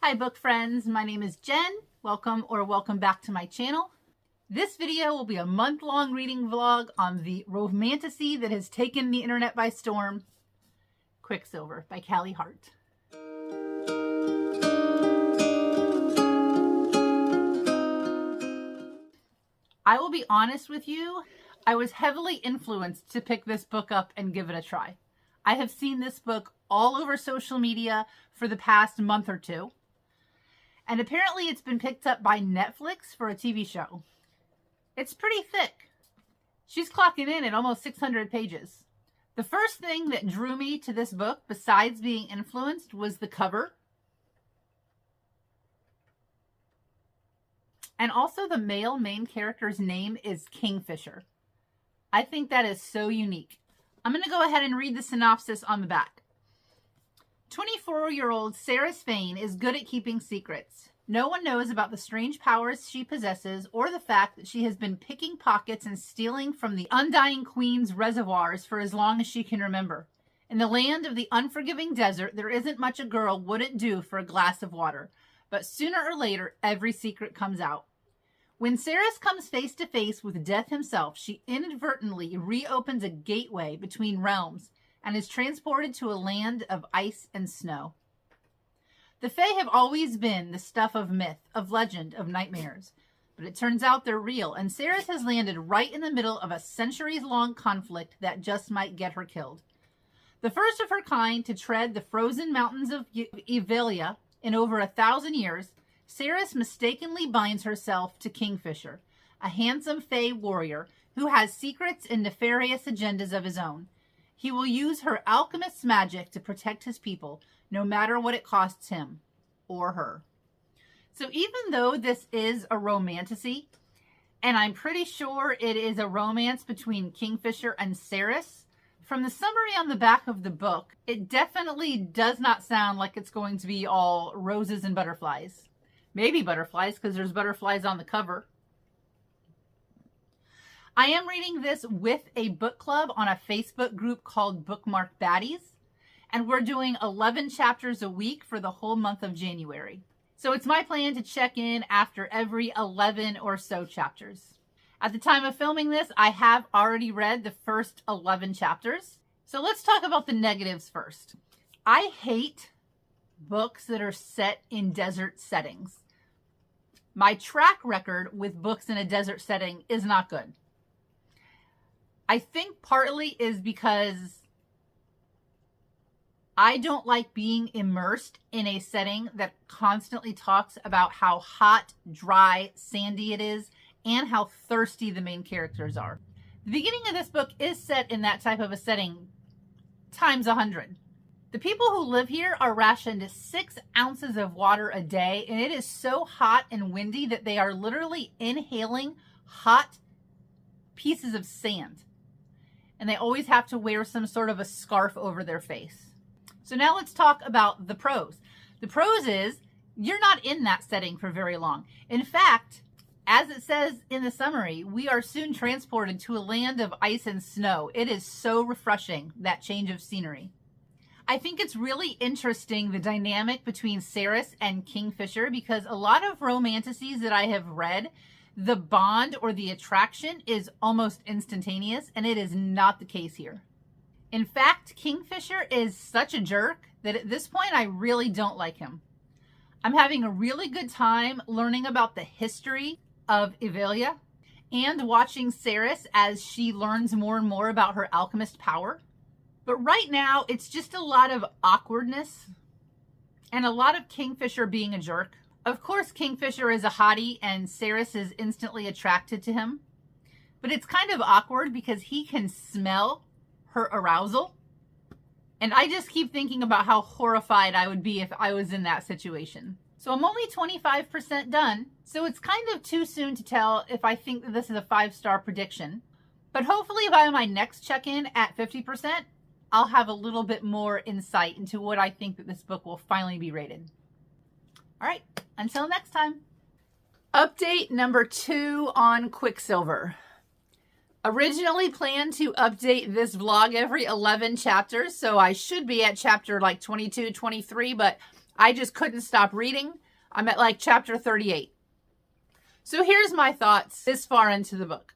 Hi book friends, my name is Jen. Welcome back to my channel. This video will be a month-long reading vlog on the romantasy that has taken the internet by storm, Quicksilver by Callie Hart. I will be honest with you, I was heavily influenced to pick this book up and give it a try. I have seen this book all over social media for the past month or two. And apparently it's been picked up by Netflix for a TV show. It's pretty thick. She's clocking in at almost 600 pages. The first thing that drew me to this book, besides being influenced, was the cover. And also the male main character's name is Kingfisher. I think that is so unique. I'm going to go ahead and read the synopsis on the back. 24-year-old Sarah Fain is good at keeping secrets. No one knows about the strange powers she possesses or the fact that she has been picking pockets and stealing from the Undying Queen's reservoirs for as long as she can remember. In the land of the unforgiving desert, there isn't much a girl wouldn't do for a glass of water. But sooner or later, every secret comes out. When Sarah comes face to face with death himself, she inadvertently reopens a gateway between realms and is transported to a land of ice and snow. The Fae have always been the stuff of myth, of legend, of nightmares. But it turns out they're real, and Sarah has landed right in the middle of a centuries-long conflict that just might get her killed. The first of her kind to tread the frozen mountains of Evelia in over 1,000 years, Sarah mistakenly binds herself to Kingfisher, a handsome Fae warrior who has secrets and nefarious agendas of his own. He will use her alchemist's magic to protect his people, no matter what it costs him or her. So even though this is a romantasy, and I'm pretty sure it is a romance between Kingfisher and Sarah, from the summary on the back of the book, it definitely does not sound like it's going to be all roses and butterflies. Maybe butterflies, because there's butterflies on the cover. I am reading this with a book club on a Facebook group called Bookmark Baddies, and we're doing 11 chapters a week for the whole month of January. So it's my plan to check in after every 11 or so chapters. At the time of filming this, I have already read the first 11 chapters. So let's talk about the negatives first. I hate books that are set in desert settings. My track record with books in a desert setting is not good. I think partly is because I don't like being immersed in a setting that constantly talks about how hot, dry, sandy it is and how thirsty the main characters are. The beginning of this book is set in that type of a setting times 100. The people who live here are rationed 6 ounces of water a day, and it is so hot and windy that they are literally inhaling hot pieces of sand. And they always have to wear some sort of a scarf over their face. So now let's talk about the pros. The pros is you're not in that setting for very long. In fact, as it says in the summary, we are soon transported to a land of ice and snow. It is so refreshing, that change of scenery. I think it's really interesting, the dynamic between Sarah and Kingfisher, because a lot of romantasies that I have read, the bond or the attraction is almost instantaneous, and it is not the case here. In fact, Kingfisher is such a jerk that at this point I really don't like him. I'm having a really good time learning about the history of Evelia and watching Sarah as she learns more and more about her alchemist power. But right now, it's just a lot of awkwardness and a lot of Kingfisher being a jerk. Of course, Kingfisher is a hottie and Sarah is instantly attracted to him. But it's kind of awkward because he can smell her arousal. And I just keep thinking about how horrified I would be if I was in that situation. So I'm only 25% done. So it's kind of too soon to tell if I think that this is a 5-star prediction. But hopefully by my next check-in at 50%, I'll have a little bit more insight into what I think that this book will finally be rated. All right, until next time. Update number 2 on Quicksilver. Originally planned to update this vlog every 11 chapters, so I should be at chapter like 22, 23, but I just couldn't stop reading. I'm at like chapter 38. So here's my thoughts this far into the book.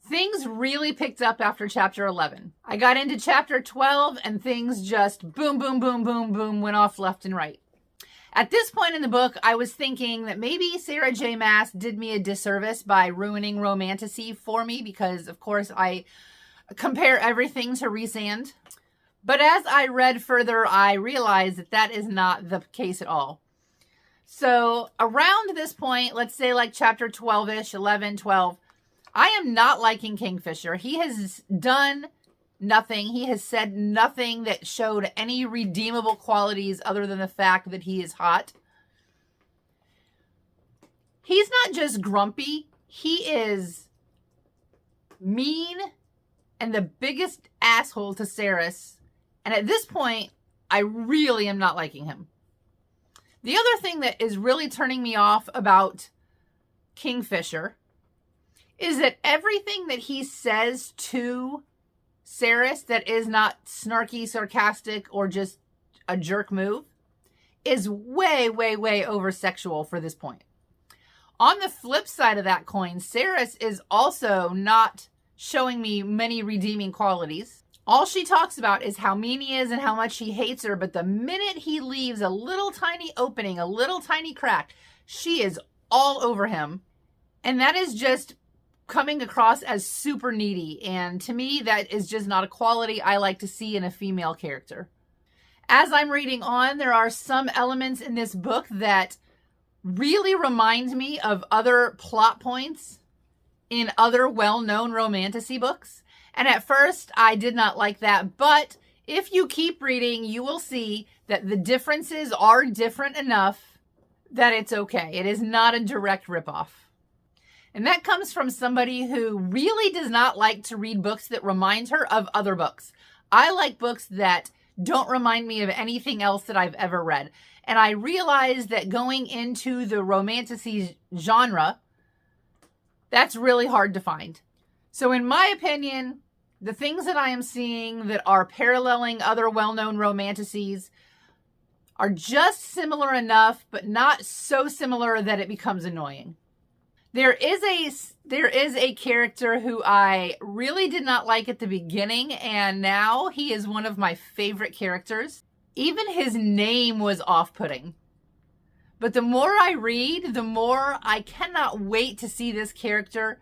Things really picked up after chapter 11. I got into chapter 12 and things just boom, boom, boom, boom, boom went off left and right. At this point in the book, I was thinking that maybe Sarah J. Maas did me a disservice by ruining romantasy for me because, of course, I compare everything to Rhysand. But as I read further, I realized that that is not the case at all. So around this point, let's say like chapter 12-ish, 11, 12, I am not liking Kingfisher. He has done nothing. He has said nothing that showed any redeemable qualities other than the fact that he is hot. He's not just grumpy. He is mean and the biggest asshole to Cerys. And at this point, I really am not liking him. The other thing that is really turning me off about Kingfisher is that everything that he says to Cerys that is not snarky, sarcastic, or just a jerk move is way, way, way over sexual for this point. On the flip side of that coin, Cerys is also not showing me many redeeming qualities. All she talks about is how mean he is and how much he hates her, but the minute he leaves a little tiny opening, a little tiny crack, she is all over him. And that is just coming across as super needy. And to me, that is just not a quality I like to see in a female character. As I'm reading on, there are some elements in this book that really remind me of other plot points in other well-known romantasy books. And at first, I did not like that. But if you keep reading, you will see that the differences are different enough that it's okay. It is not a direct ripoff. And that comes from somebody who really does not like to read books that remind her of other books. I like books that don't remind me of anything else that I've ever read. And I realized that going into the romantasy genre, that's really hard to find. So in my opinion, the things that I am seeing that are paralleling other well-known romantasies are just similar enough, but not so similar that it becomes annoying. There is a character who I really did not like at the beginning, and now he is one of my favorite characters. Even his name was off-putting. But the more I read, the more I cannot wait to see this character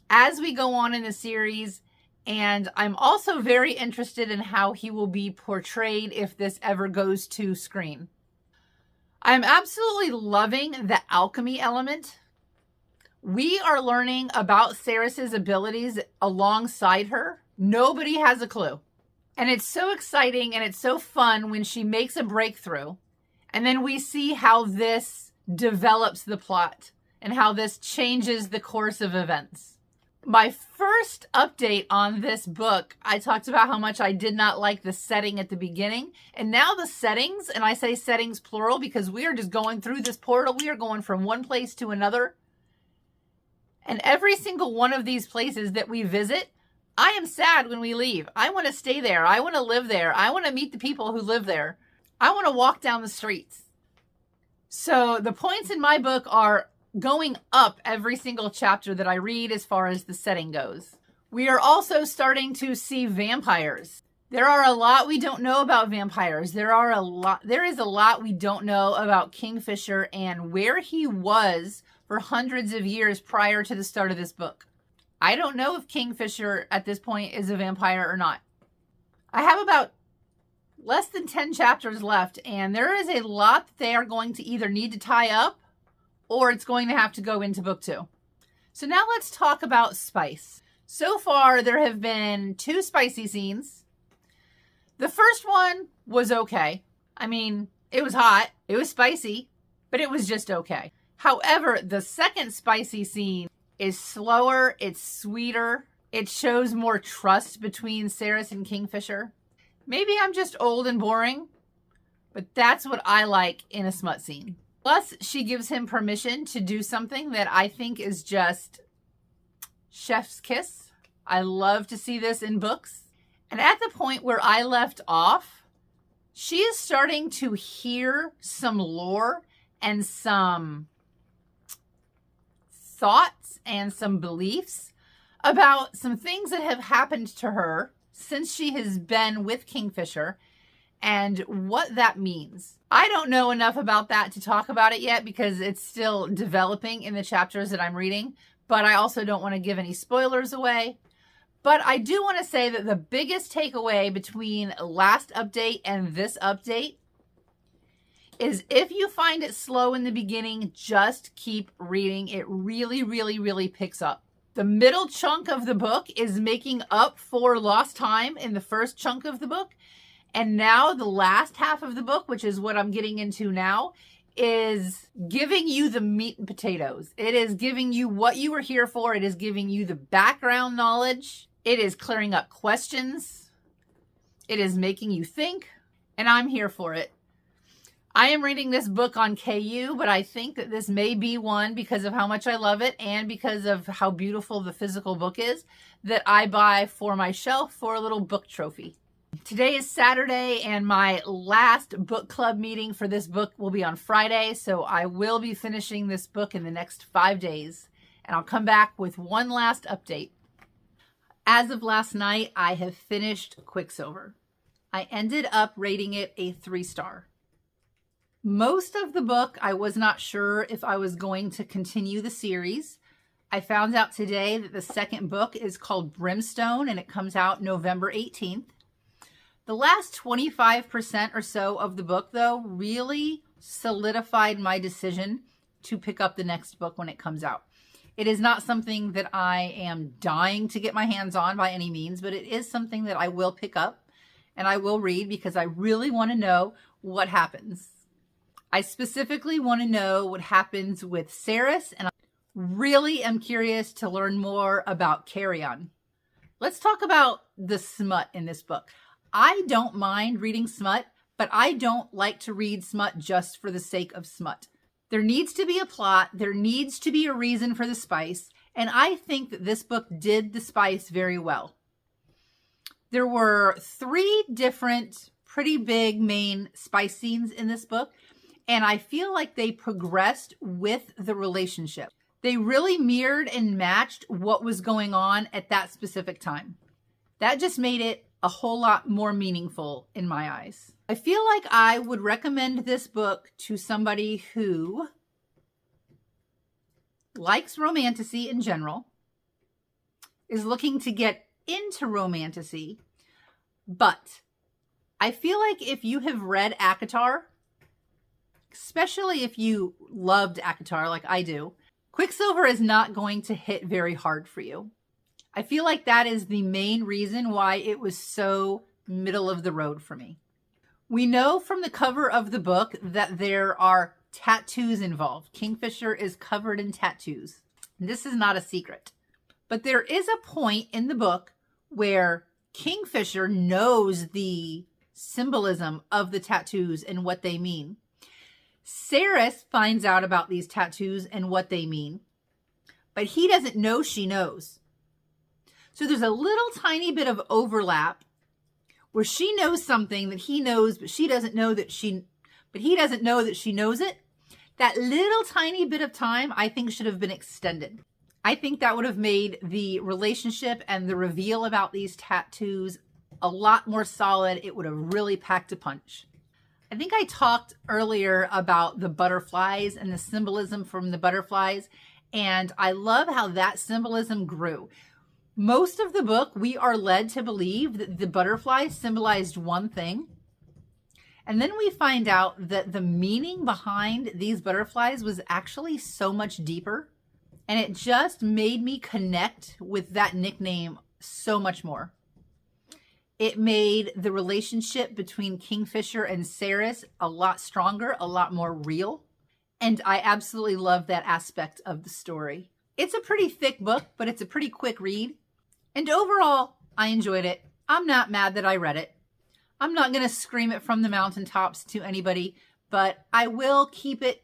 as we go on in the series. And I'm also very interested in how he will be portrayed if this ever goes to screen. I'm absolutely loving the alchemy element. We are learning about Cerys's abilities alongside her. Nobody has a clue. And it's so exciting and it's so fun when she makes a breakthrough. And then we see how this develops the plot and how this changes the course of events. My first update on this book, I talked about how much I did not like the setting at the beginning. And now the settings, and I say settings plural because we are just going through this portal. We are going from one place to another. And every single one of these places that we visit, I am sad when we leave. I want to stay there. I want to live there. I want to meet the people who live there. I want to walk down the streets. So the points in my book are going up every single chapter that I read as far as the setting goes. We are also starting to see vampires. There are a lot we don't know about vampires. There is a lot we don't know about Kingfisher and where he was for hundreds of years prior to the start of this book. I don't know if Kingfisher at this point is a vampire or not. I have about less than 10 chapters left, and there is a lot that they are going to either need to tie up or it's going to have to go into book 2. So now let's talk about spice. So far, there have been 2 spicy scenes. The first one was okay. I mean, it was hot, it was spicy, but it was just okay. However, the second spicy scene is slower, it's sweeter, it shows more trust between Cerys and Kingfisher. Maybe I'm just old and boring, but that's what I like in a smut scene. Plus, she gives him permission to do something that I think is just chef's kiss. I love to see this in books. And at the point where I left off, she is starting to hear some lore and some thoughts and some beliefs about some things that have happened to her since she has been with Kingfisher and what that means. I don't know enough about that to talk about it yet because it's still developing in the chapters that I'm reading, but I also don't want to give any spoilers away. But I do want to say that the biggest takeaway between last update and this update is if you find it slow in the beginning, just keep reading. It really, really, really picks up. The middle chunk of the book is making up for lost time in the first chunk of the book. And now the last half of the book, which is what I'm getting into now, is giving you the meat and potatoes. It is giving you what you were here for. It is giving you the background knowledge. It is clearing up questions. It is making you think, and I'm here for it. I am reading this book on KU, but I think that this may be one, because of how much I love it and because of how beautiful the physical book is, that I buy for my shelf for a little book trophy. Today is Saturday, and my last book club meeting for this book will be on Friday, so I will be finishing this book in the next 5 days, and I'll come back with one last update. As of last night, I have finished Quicksilver. I ended up rating it a 3-star. Most of the book, I was not sure if I was going to continue the series. I found out today that the second book is called Brimstone, and it comes out November 18th. The last 25% or so of the book, though, really solidified my decision to pick up the next book when it comes out. It is not something that I am dying to get my hands on by any means, but it is something that I will pick up and I will read because I really want to know what happens. I specifically want to know what happens with Saris, and I really am curious to learn more about Carrion. Let's talk about the smut in this book. I don't mind reading smut, but I don't like to read smut just for the sake of smut. There needs to be a plot. There needs to be a reason for the spice. And I think that this book did the spice very well. There were 3 different pretty big main spice scenes in this book. And I feel like they progressed with the relationship. They really mirrored and matched what was going on at that specific time. That just made it a whole lot more meaningful in my eyes. I feel like I would recommend this book to somebody who likes romantasy in general, is looking to get into romantasy, but I feel like if you have read ACOTAR, especially if you loved ACOTAR like I do, Quicksilver is not going to hit very hard for you. I feel like that is the main reason why it was so middle of the road for me. We know from the cover of the book that there are tattoos involved. Kingfisher is covered in tattoos. This is not a secret. But there is a point in the book where Kingfisher knows the symbolism of the tattoos and what they mean. Saris finds out about these tattoos and what they mean, but he doesn't know she knows. So there's a little tiny bit of overlap where she knows something that he knows, but he doesn't know that she knows it. That little tiny bit of time, I think, should have been extended. I think that would have made the relationship and the reveal about these tattoos a lot more solid. It would have really packed a punch. I think I talked earlier about the butterflies and the symbolism from the butterflies, and I love how that symbolism grew. Most of the book, we are led to believe that the butterflies symbolized one thing. And then we find out that the meaning behind these butterflies was actually so much deeper. And it just made me connect with that nickname so much more. It made the relationship between Kingfisher and Saris a lot stronger, a lot more real. And I absolutely love that aspect of the story. It's a pretty thick book, but it's a pretty quick read. And overall, I enjoyed it. I'm not mad that I read it. I'm not going to scream it from the mountaintops to anybody, but I will keep it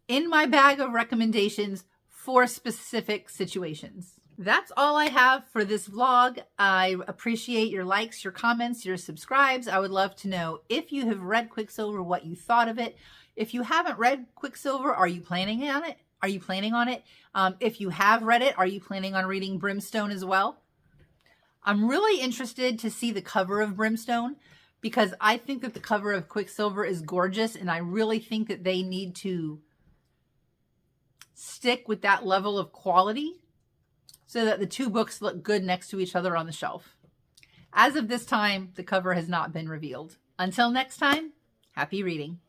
in my bag of recommendations for specific situations. That's all I have for this vlog. I appreciate your likes, your comments, your subscribes. I would love to know if you have read Quicksilver, what you thought of it. If you haven't read Quicksilver, are you planning on it? Are you planning on it? If you have read it, are you planning on reading Brimstone as well? I'm really interested to see the cover of Brimstone because I think that the cover of Quicksilver is gorgeous, and I really think that they need to stick with that level of quality so that the two books look good next to each other on the shelf. As of this time, the cover has not been revealed. Until next time, happy reading.